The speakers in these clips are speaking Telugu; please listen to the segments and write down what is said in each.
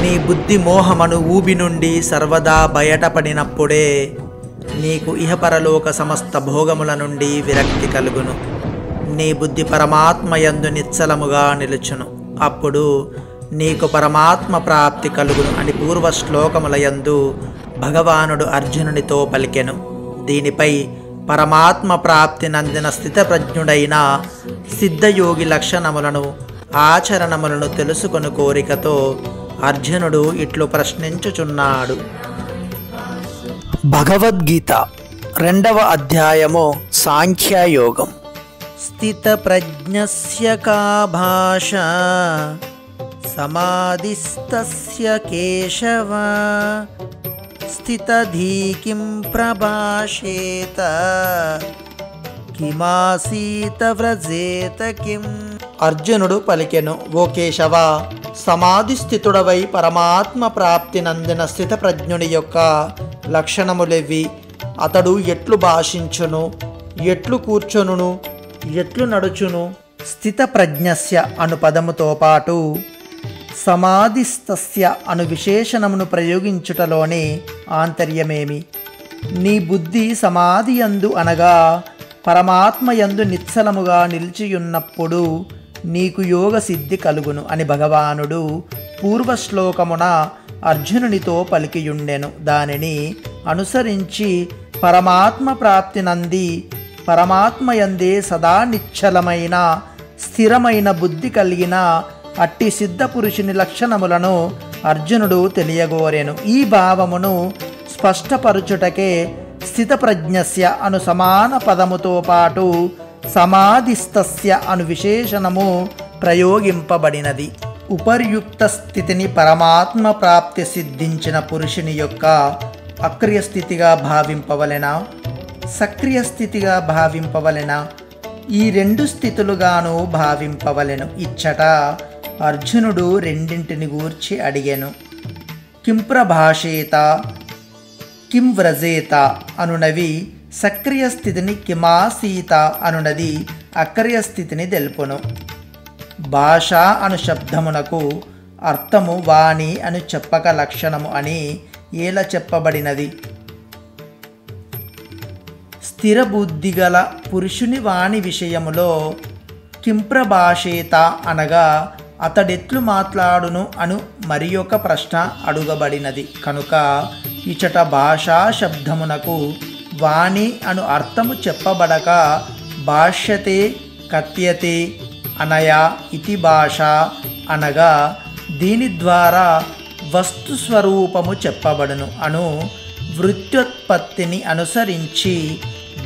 నీ బుద్ధి మోహమను ఊబి నుండి సర్వదా బయటపడినప్పుడే నీకు ఇహపరలోక సమస్త భోగముల నుండి విరక్తి కలుగును. నీ బుద్ధి పరమాత్మయందు నిశ్చలముగా నిలుచును. అప్పుడు నీకు పరమాత్మ ప్రాప్తి కలుగును అని పూర్వ శ్లోకములయందు భగవానుడు అర్జునునితో పలికెను. దీనిపై పరమాత్మ ప్రాప్తి నందిన స్థితప్రజ్ఞుడైన సిద్ధయోగి లక్షణములను ఆచరణములను తెలుసుకొని కోరికతో అర్జునుడు ఇట్లు ప్రశ్నించుచున్నాడు. భగవద్గీత 2వ అధ్యాయము సాంఖ్యయోగం. స్థితప్రజ్ఞస్య కా భాషా సమాధిస్తస్య కేశవ స్థితధీ కిం ప్రభాషేత కిమాసీత వ్రజేత కిం. అర్జునుడు పలికెను, ఓ కేశవ, సమాధి స్థితుడవై పరమాత్మ ప్రాప్తి నందిన స్థితప్రజ్ఞుని యొక్క లక్షణములెవి? అతడు ఎట్లు భాషించును, ఎట్లు కూర్చొనును, ఎట్లు నడుచును? స్థితప్రజ్ఞస్య అను పదముతో పాటు సమాధిస్తస్య అను విశేషణమును ప్రయోగించుటలోని ఆంతర్యమేమి? నీ బుద్ధి సమాధి యందు అనగా పరమాత్మయందు నిశ్చలముగా నిలిచియున్నప్పుడు నీకు యోగ సిద్ధి కలుగును అని భగవానుడు పూర్వశ్లోకమున అర్జునునితో పలికియుండెను. దానిని అనుసరించి పరమాత్మ ప్రాప్తి నంది పరమాత్మయందే సదా నిశ్చలమైన స్థిరమైన బుద్ధి కలిగిన అట్టి సిద్ధపురుషుని లక్షణములను అర్జునుడు తెలియగోరెను. ఈ భావమును స్పష్టపరచుటకే స్థితప్రజ్ఞస్య అను సమాన పదముతో పాటు సమాధిస్తస్య అను విశేషణము ప్రయోగింపబడినది. ఉపర్యుక్త స్థితిని పరమాత్మ ప్రాప్తి సిద్ధించిన పురుషుని యొక్క అక్రియ స్థితిగా భావింపవలెనా, సక్రియ స్థితిగా భావింపవలెనా? ఈ 2 స్థితులుగాను భావింపవలెను. ఇచ్చట అర్జునుడు రెండింటిని గూర్చి అడిగెను. కిం ప్రభాషేత, కిం వ్రజేత అనునవి సక్రియ స్థితిని, కిమాసీత అనునది అక్రియ స్థితిని తెలుపును. భాష అను శబ్దమునకు అర్థము వాణి అను చెప్పక లక్షణము అని ఎలా చెప్పబడినది? స్థిర బుద్ధి గల పురుషుని వాణి విషయములో కింప్రభాషేత అనగా అతడెట్లు మాట్లాడును అను మరి ఒక ప్రశ్న అడుగబడినది. కనుక ఇచట భాషా శబ్దమునకు వాణి అను అర్థము చెప్పబడక భాష్యతే కథ్యతే అనయా ఇతి భాష అనగా దీని ద్వారా వస్తు స్వరూపము చెప్పబడును అను వృత్యోత్పత్తిని అనుసరించి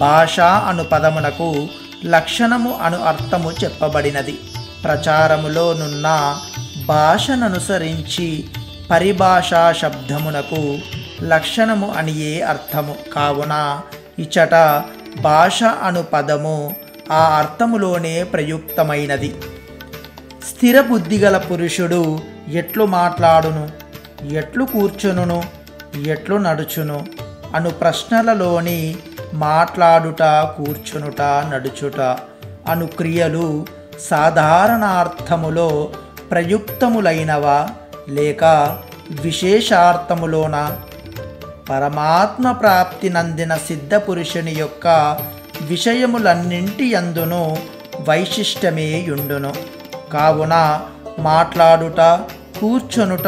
భాష అను పదమునకు లక్షణము అను అర్థము చెప్పబడినది. ప్రచారములోనున్న భాషననుసరించి పరిభాషా శబ్దమునకు లక్షణము అనియే అర్థము. కావున ఇచట భాష అను పదము ఆ అర్థములోనే ప్రయుక్తమైనది. స్థిర బుద్ధిగల పురుషుడు ఎట్లు మాట్లాడును, ఎట్లు కూర్చును, ఎట్లు నడుచును అను ప్రశ్నలలోని మాట్లాడుట, కూర్చునుట, నడుచుట అను క్రియలు సాధారణార్థములో ప్రయుక్తములైనవా లేక విశేషార్థములోన? పరమాత్మ ప్రాప్తి నందిన సిద్ధపురుషుని యొక్క విషయములన్నింటి యందును వైశిష్టమే యుండును. కావున మాట్లాడుట, కూర్చొనుట,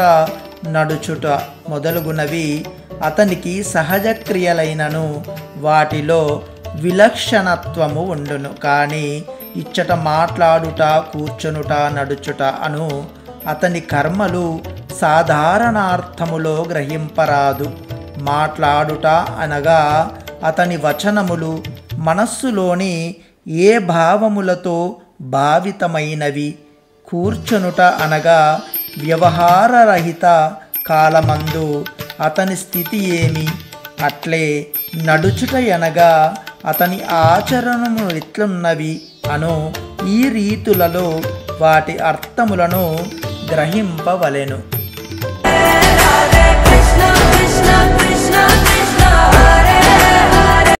నడుచుట మొదలుగునవి అతనికి సహజ క్రియలైనను వాటిలో విలక్షణత్వము ఉండును. కానీ ఇచ్చట మాట్లాడుట, కూర్చొనుట, నడుచుట అను అతని కర్మలు సాధారణార్థములో గ్రహింపరాదు. మాట్లాడుట అనగా అతని వచనములు మనస్సులోని ఏ భావములతో భావితమైనవి. కూర్చొనుట అనగా వ్యవహారరహిత కాలమందు అతని స్థితి ఏమి? అట్లే నడుచుట అనగా అతని ఆచరణము ఎట్లున్నవి అను ఈ రీతులలో వాటి అర్థములను గ్రహింపవలెను.